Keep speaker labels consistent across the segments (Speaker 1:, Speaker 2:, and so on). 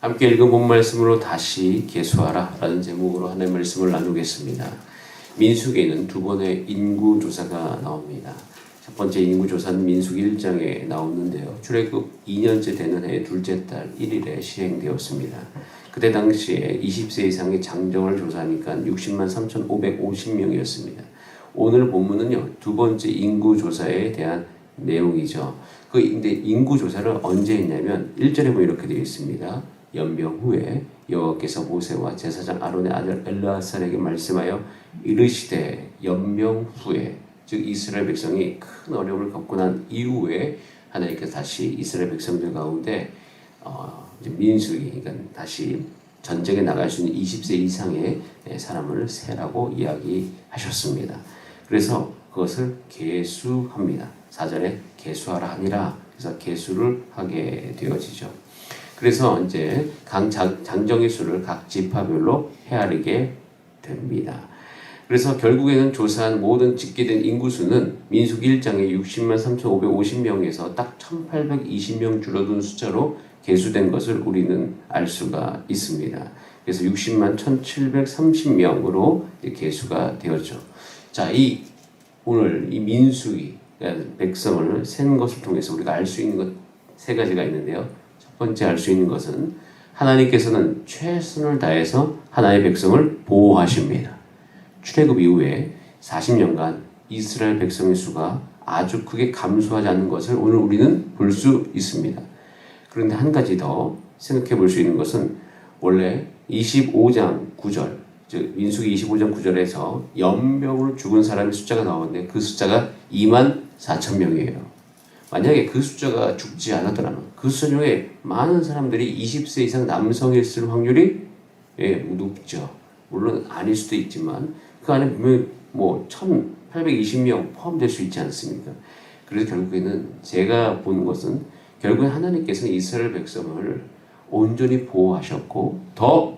Speaker 1: 함께 읽은 본 말씀으로 다시 계수하라 라는 제목으로 하나님의 말씀을 나누겠습니다. 민수기에는 두 번의 인구조사가 나옵니다. 첫 번째 인구조사는 민수기 1장에 나오는데요. 출애굽 2년째 되는 해 둘째 달 1일에 시행되었습니다. 그때 당시에 20세 이상의 장정을 조사하니까 60만 3,550명이었습니다. 오늘 본문은요, 두 번째 인구조사에 대한 내용이죠. 근데 인구조사를 언제 했냐면 1절에 보면 이렇게 되어 있습니다. 연병 후에 여호와께서 모세와 제사장 아론의 아들 엘르아살에게 말씀하여 이르시되 연병 후에, 즉 이스라엘 백성이 큰 어려움을 겪고 난 이후에 하나님께서 다시 이스라엘 백성들 가운데 민수기, 그러니까 다시 전쟁에 나갈 수 있는 20세 이상의 사람을 세라고 이야기하셨습니다. 그래서 그것을 계수합니다. 4절에 계수하라 하니라. 그래서 계수를 하게 되어지죠. 그래서 이제 장정의 수를 각 지파별로 헤아리게 됩니다. 그래서 결국에는 조사한 모든 집계된 인구수는 민수기 1장에 60만 3,550명에서 딱 1,820명 줄어든 숫자로 계수된 것을 우리는 알 수가 있습니다. 그래서 60만 1,730명으로 계수가 되었죠. 자, 오늘 이 민수기, 백성을 센 것을 통해서 우리가 알 수 있는 것 세 가지가 있는데요. 첫 번째 알 수 있는 것은 하나님께서는 최선을 다해서 하나님의 백성을 보호하십니다. 출애굽 이후에 40년간 이스라엘 백성의 수가 아주 크게 감소하지 않는 것을 오늘 우리는 볼 수 있습니다. 그런데 한 가지 더 생각해 볼 수 있는 것은 원래 25장 9절, 즉 민수기 25장 9절에서 연병으로 죽은 사람의 숫자가 나오는데 그 숫자가 2만 4천 명이에요. 만약에 그 숫자가 죽지 않았더라면 그 숫자 중에 많은 사람들이 20세 이상 남성이었을 확률이 높죠. 물론 아닐 수도 있지만 그 안에 분명히 1,820명 포함될 수 있지 않습니까? 그래서 결국에는 제가 보는 것은 결국엔 하나님께서는 이스라엘 백성을 온전히 보호하셨고 더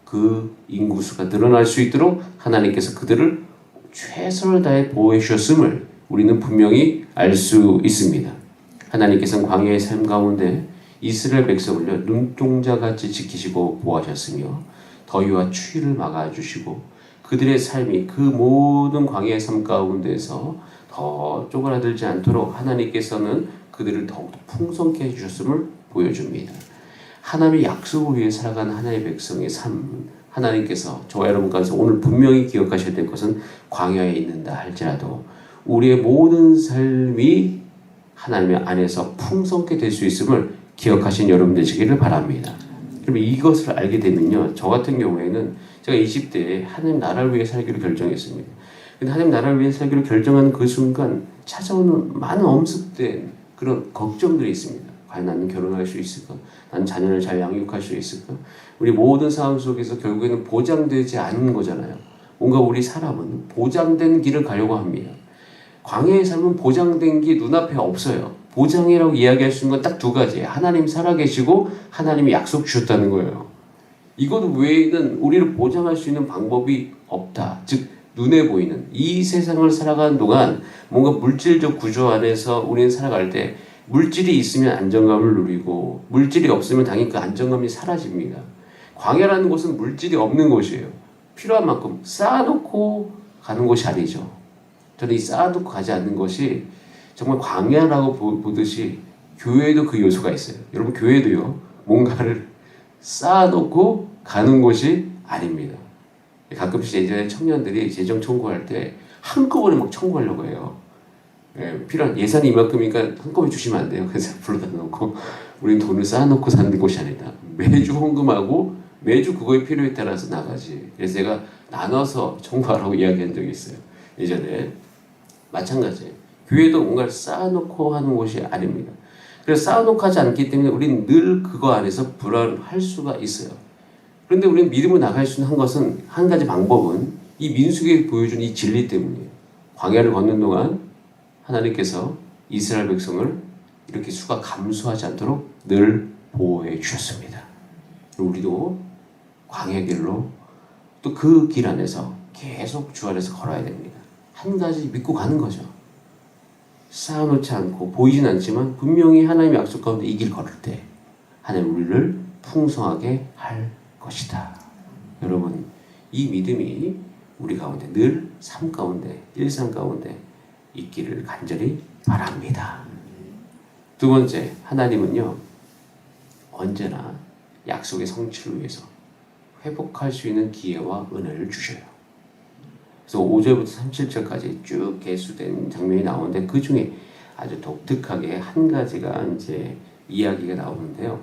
Speaker 1: 그 인구수가 늘어날 수 있도록 하나님께서 그들을 최선을 다해 보호해 주셨음을 우리는 분명히 알 수 있습니다. 하나님께서는 광야의 삶 가운데 이스라엘 백성을 눈동자같이 지키시고 보호하셨으며 더위와 추위를 막아주시고 그들의 삶이 그 모든 광야의 삶 가운데서 더 쪼그라들지 않도록 하나님께서는 그들을 더욱 풍성케 해주셨음을 보여줍니다. 하나님의 약속을 위해 살아가는 하나님의 백성의 삶, 하나님께서 저와 여러분 가운데서 오늘 분명히 기억하셔야 될 것은 광야에 있는다 할지라도 우리의 모든 삶이 하나님의 안에서 풍성케 될 수 있음을 기억하신 여러분 되시기를 바랍니다. 그러면 이것을 알게 되면요, 저 같은 경우에는 제가 20대에 하나님 나라를 위해 살기로 결정했습니다. 근데 하나님 나라를 위해 살기로 결정하는 그 순간 찾아오는 많은 엄습된 그런 걱정들이 있습니다. 과연 나는 결혼할 수 있을까? 나는 자녀를 잘 양육할 수 있을까? 우리 모든 상황 속에서 결국에는 보장되지 않은 거잖아요. 뭔가 우리 사람은 보장된 길을 가려고 합니다. 광야의 삶은 보장된 게 눈앞에 없어요. 보장이라고 이야기할 수 있는 건 딱 두 가지예요. 하나님 살아계시고 하나님이 약속 주셨다는 거예요. 이것 외에는 우리를 보장할 수 있는 방법이 없다. 즉 눈에 보이는 이 세상을 살아가는 동안 뭔가 물질적 구조 안에서 우리는 살아갈 때 물질이 있으면 안정감을 누리고 물질이 없으면 당연히 그 안정감이 사라집니다. 광야라는 곳은 물질이 없는 곳이에요. 필요한 만큼 쌓아놓고 가는 곳이 아니죠. 저는 이 쌓아놓고 가지 않는 것이 정말 광야라고 보듯이 교회에도 그 요소가 있어요. 여러분 교회도요, 뭔가를 쌓아놓고 가는 곳이 아닙니다. 가끔씩 예전에 청년들이 재정 청구할 때 한꺼번에 막 청구하려고 해요. 필요한 예산이 이만큼이니까 한꺼번에 주시면 안 돼요. 그래서 불러다 놓고 우리는 돈을 쌓아놓고 사는 곳이 아니다. 매주 헌금하고 매주 그거의 필요에 따라서 나가지. 그래서 제가 나눠서 청구하라고 이야기한 적이 있어요. 예전에 마찬가지예요. 교회도 뭔가를 쌓아놓고 하는 곳이 아닙니다. 그래서 쌓아놓고 하지 않기 때문에 우리는 늘 그거 안에서 불안할 수가 있어요. 그런데 우리는 믿음으로 나갈 수 있는 한 가지 방법은 이 민수기에 보여준 이 진리 때문이에요. 광야를 걷는 동안 하나님께서 이스라엘 백성을 이렇게 수가 감소하지 않도록 늘 보호해 주셨습니다. 우리도 광야 길로 또 그 길 안에서 계속 주 안에서 걸어야 됩니다. 한 가지 믿고 가는 거죠. 쌓아놓지 않고 보이진 않지만 분명히 하나님의 약속 가운데 이 길 걸을 때 하나님 우리를 풍성하게 할 것이다. 여러분, 이 믿음이 우리 가운데 늘 삶 가운데, 일상 가운데 있기를 간절히 바랍니다. 두 번째, 하나님은요, 언제나 약속의 성취를 위해서 회복할 수 있는 기회와 은혜를 주셔요. 그래서 5절부터 37절까지 쭉 개수된 장면이 나오는데 그 중에 아주 독특하게 한 가지가 이제 이야기가 나오는데요.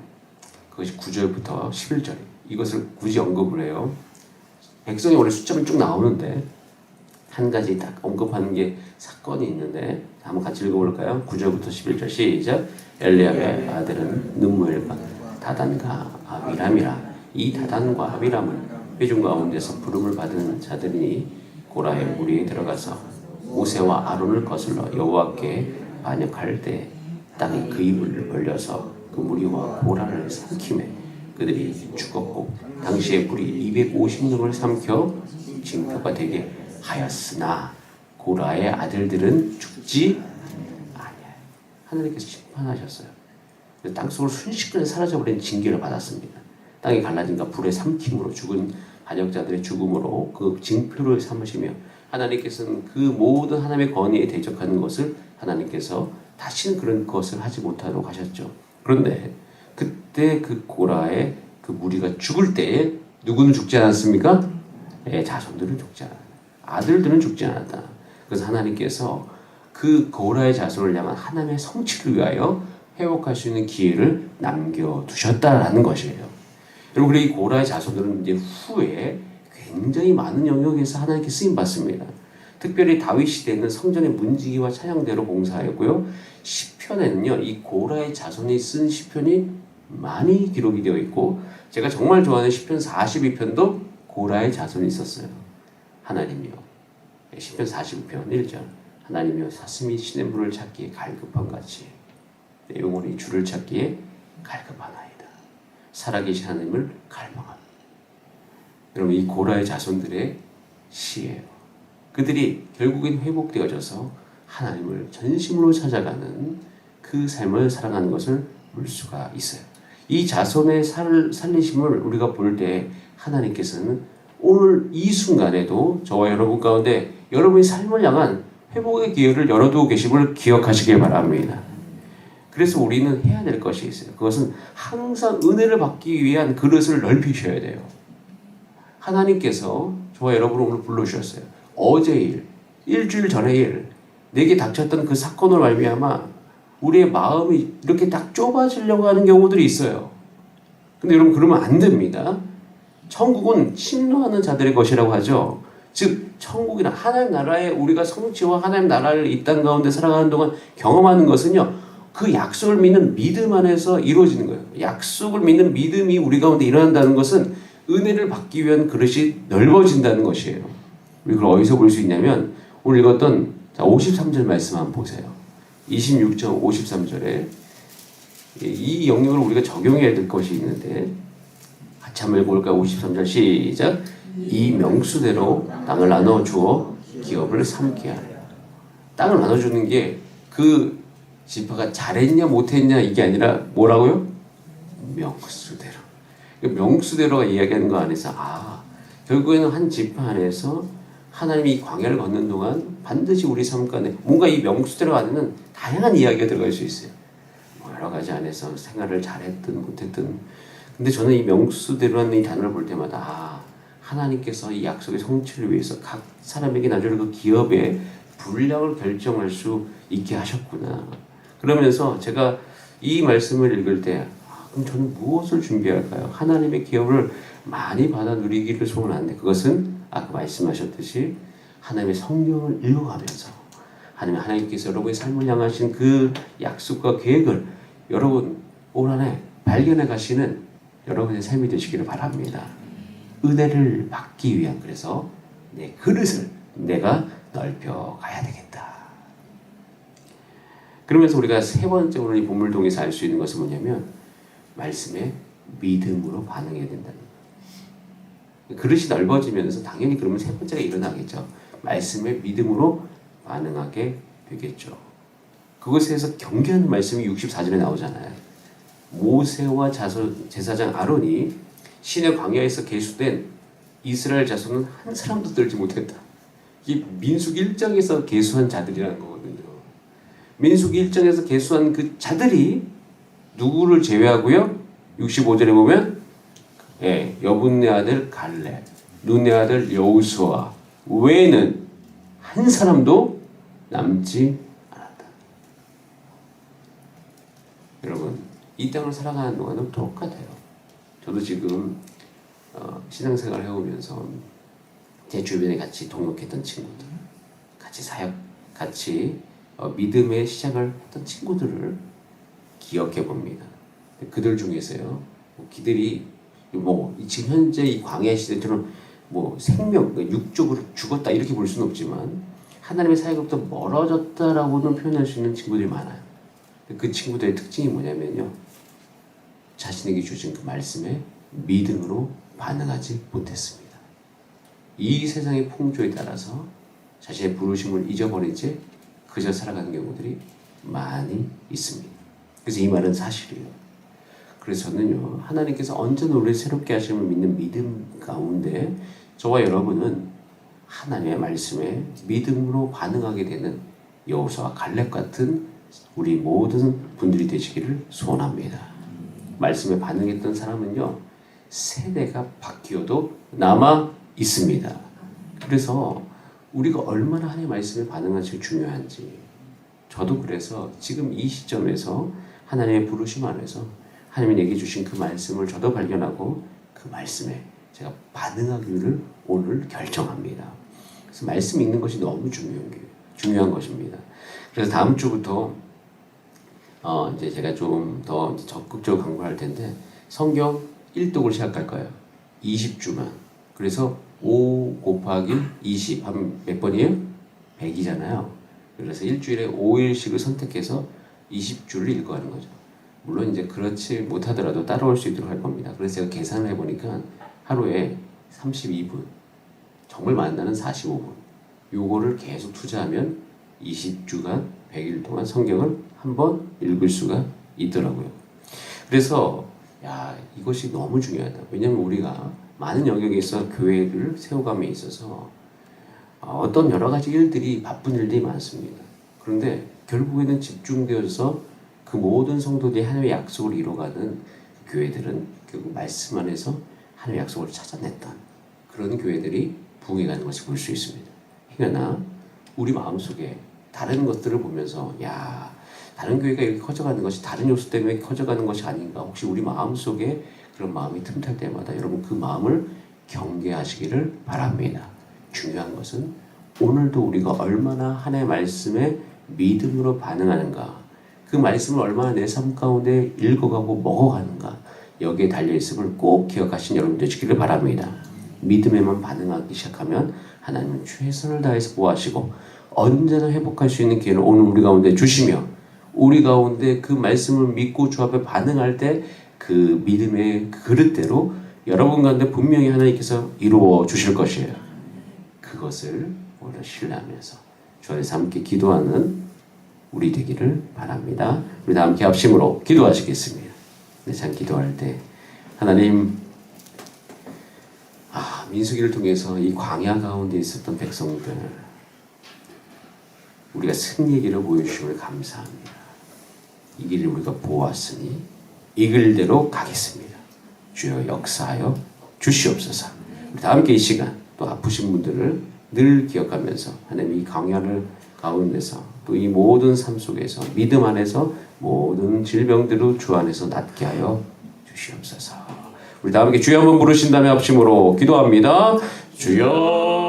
Speaker 1: 그것이 9절부터 11절. 이것을 굳이 언급을 해요. 백성이 원래 숫자는 쭉 나오는데 한 가지 딱 언급하는 게 사건이 있는데 한번 같이 읽어볼까요? 9절부터 11절 시작. 엘리압의 아들은 느무엘과 다단과 아비람이라. 이 다단과 아비람은 회중 가운데서 부름을 받은 자들이니 고라의 무리에 들어가서 모세와 아론을 거슬러 여호와께 반역할 때 땅에 그 입을 벌려서 그 무리와 고라를 삼키매 그들이 죽었고 당시에 불이 250명을 삼켜 징표가 되게 하였으나 고라의 아들들은 죽지 아니하여. 하나님께서 심판하셨어요. 땅속으로 순식간에 사라져버린 징계를 받았습니다. 땅이 갈라진가 불에 삼킴으로 죽은 반역자들의 죽음으로 그 징표를 삼으시며 하나님께서는 그 모든 하나님의 권위에 대적하는 것을 하나님께서 다시는 그런 것을 하지 못하도록 하셨죠. 그런데 그때 그 고라의 그 무리가 죽을 때에 누구는 죽지 않았습니까? 자손들은 죽지 않았다. 아들들은 죽지 않았다. 그래서 하나님께서 그 고라의 자손을 향한 하나님의 성취를 위하여 회복할 수 있는 기회를 남겨두셨다라는 것이에요. 여러분, 이 고라의 자손들은 이제 후에 굉장히 많은 영역에서 하나님께 쓰임 받습니다. 특별히 다윗 시대에는 성전의 문지기와 찬양대로 봉사하였고요. 시편에는요, 이 고라의 자손이 쓴 시편이 많이 기록이 되어 있고, 제가 정말 좋아하는 시편 42편도 고라의 자손이 있었어요. 하나님이요. 시편 42편 1절. 하나님이요, 사슴이 시냇물을 찾기에 갈급한 같이 내 영혼이 주를 찾기에 갈급하나이다. 살아계신 하나님을 갈망하는. 여러분, 이 고라의 자손들의 시예요. 그들이 결국엔 회복되어져서 하나님을 전심으로 찾아가는 그 삶을 살아가는 것을 볼 수가 있어요. 이 자손의 살리심을 우리가 볼 때 하나님께서는 오늘 이 순간에도 저와 여러분 가운데 여러분의 삶을 향한 회복의 기회를 열어두고 계심을 기억하시길 바랍니다. 그래서 우리는 해야 될 것이 있어요. 그것은 항상 은혜를 받기 위한 그릇을 넓히셔야 돼요. 하나님께서 저와 여러분을 오늘 불러주셨어요. 어제 일, 일주일 전의 일, 내게 닥쳤던 그 사건으로 말미암아 우리의 마음이 이렇게 딱 좁아지려고 하는 경우들이 있어요. 근데 여러분, 그러면 안 됩니다. 천국은 침노하는 자들의 것이라고 하죠. 즉 천국이나 하나님 나라에 우리가 성취와 하나님 나라를 이 땅 가운데 살아가는 동안 경험하는 것은요, 그 약속을 믿는 믿음 안에서 이루어지는 거예요. 약속을 믿는 믿음이 우리 가운데 일어난다는 것은 은혜를 받기 위한 그릇이 넓어진다는 것이에요. 우리 그걸 어디서 볼 수 있냐면 오늘 읽었던 53절 말씀 한번 보세요. 26절 53절에 이 영역을 우리가 적용해야 될 것이 있는데 같이 한번 읽어볼까요? 53절 시작. 이 명수대로 땅을 나눠주어 기업을 삼게 하라. 땅을 나눠주는 게 그 지파가 잘했냐 못했냐 이게 아니라 뭐라고요? 명수대로. 명수대로가 이야기하는 거 안에서 결국에는 한 지파 안에서 하나님이 이 광야를 걷는 동안 반드시 우리 삶 가운데 뭔가 이 명수대로 안에는 다양한 이야기가 들어갈 수 있어요. 여러 가지 안에서 생활을 잘했든 못했든. 근데 저는 이 명수대로라는 이 단어를 볼 때마다 하나님께서 이 약속의 성취를 위해서 각 사람에게 나중에 그 기업의 분량을 결정할 수 있게 하셨구나. 그러면서 제가 이 말씀을 읽을 때 그럼 저는 무엇을 준비할까요? 하나님의 기업을 많이 받아 누리기를 소원하는데 그것은 아까 말씀하셨듯이 하나님의 성경을 읽어가면서 하나님께서 여러분의 삶을 향하신 그 약속과 계획을 여러분 올 한해 발견해 가시는 여러분의 삶이 되시기를 바랍니다. 은혜를 받기 위한, 그래서 내 그릇을 내가 넓혀 가야 되겠다. 그러면서 우리가 세 번째로 이 본문을 통해서 알 수 있는 것은 뭐냐면 말씀에 믿음으로 반응해야 된다는 거예요. 그릇이 넓어지면서 당연히 그러면 세 번째가 일어나겠죠. 말씀에 믿음으로 반응하게 되겠죠. 그것에서 경계하는 말씀이 64절에 나오잖아요. 모세와 제사장 아론이 시내 광야에서 계수된 이스라엘 자손은 한 사람도 들지 못했다. 이 민수기 1장에서 계수한 자들이라는 거거든요. 민수기 1장에서 계수한 그 자들이 누구를 제외하고요? 65절에 보면 여분네 아들 갈렙, 눈의 아들 여호수아 외에는 한 사람도 남지 않았다. 여러분, 이 땅을 살아가는 동안은 똑같아요. 저도 지금 신앙생활을 해오면서 제 주변에 같이 동역했던 친구들, 같이 사역, 같이 믿음의 시작을 했던 친구들을 기억해 봅니다. 그들 중에서요, 그들이 지금 현재 이 광야 시대처럼 생명, 육적으로 죽었다 이렇게 볼 수는 없지만 하나님의 사역으로부터 멀어졌다라고는 표현할 수 있는 친구들이 많아요. 그 친구들의 특징이 뭐냐면요, 자신에게 주신 그 말씀에 믿음으로 반응하지 못했습니다. 이 세상의 풍조에 따라서 자신의 부르심을 잊어버린 채 그저 살아가는 경우들이 많이 있습니다. 그래서 이 말은 사실이에요. 그래서 저는요, 하나님께서 언제나 우리를 새롭게 하심을 믿는 믿음 가운데 저와 여러분은 하나님의 말씀에 믿음으로 반응하게 되는 여호수아와 갈렙 같은 우리 모든 분들이 되시기를 소원합니다. 말씀에 반응했던 사람은요, 세대가 바뀌어도 남아 있습니다. 그래서 우리가 얼마나 하나님의 말씀에 반응하는 게 중요한지, 저도 그래서 지금 이 시점에서 하나님의 부르심 안에서 하나님이 내게 주신 그 말씀을 저도 발견하고 그 말씀에 제가 반응하기를 오늘 결정합니다. 그래서 말씀 읽는 것이 너무 중요한 것입니다. 그래서 다음 주부터 이제 제가 좀 더 적극적으로 강구할 텐데, 성경 1독을 시작할 거예요. 20주만. 그래서 5 곱하기 20 하면 몇 번이에요? 100이잖아요. 그래서 일주일에 5일씩을 선택해서 20주를 읽어가는 거죠. 물론 이제 그렇지 못하더라도 따라올 수 있도록 할 겁니다. 그래서 제가 계산을 해보니까 하루에 32분, 정말 많은 날은 45분, 요거를 계속 투자하면 20주간 100일 동안 성경을 한번 읽을 수가 있더라고요. 그래서 이것이 너무 중요하다. 왜냐하면 우리가 많은 영역에서 교회를 세워감에 있어서 어떤 여러 가지 일들이, 바쁜 일들이 많습니다. 그런데 결국에는 집중되어서 그 모든 성도들이 하나님의 약속을 이뤄가는 교회들은 결국 말씀 안에서 하나님의 약속을 찾아냈던 그런 교회들이 부흥해가는 것을 볼 수 있습니다. 그러나 우리 마음속에 다른 것들을 보면서 다른 교회가 이렇게 커져가는 것이 다른 요소 때문에 커져가는 것이 아닌가, 혹시 우리 마음속에 그런 마음이 틈탈 때마다 여러분 그 마음을 경계하시기를 바랍니다. 중요한 것은 오늘도 우리가 얼마나 하나님의 말씀에 믿음으로 반응하는가, 그 말씀을 얼마나 내 삶 가운데 읽어가고 먹어가는가, 여기에 달려있음을 꼭 기억하신 여러분 되시기를 바랍니다. 믿음에만 반응하기 시작하면 하나님은 최선을 다해서 보호하시고 언제나 회복할 수 있는 기회를 오늘 우리 가운데 주시며, 우리 가운데 그 말씀을 믿고 주 앞에 반응할 때 그 믿음의 그릇대로 여러분 가운데 분명히 하나님께서 이루어 주실 것이에요. 그것을 오늘 신뢰하면서 주 안에서 함께 기도하는 우리 되기를 바랍니다. 우리 다 함께 합심으로 기도하시겠습니다. 참 기도할 때 하나님, 민수기를 통해서 이 광야 가운데 있었던 백성들, 우리가 승리의 길을 보여주심을 감사합니다. 이 길을 우리가 보았으니 이 길대로 가겠습니다. 주여 역사하여 주시옵소서. 우리 다 함께 이 시간 또 아프신 분들을 늘 기억하면서 하나님 이 광야를 가운데서 또 이 모든 삶 속에서 믿음 안에서 모든 질병들을 주 안에서 낫게 하여 주시옵소서. 우리 다 함께 주여 한번 부르신 다음에 합심으로 기도합니다. 주여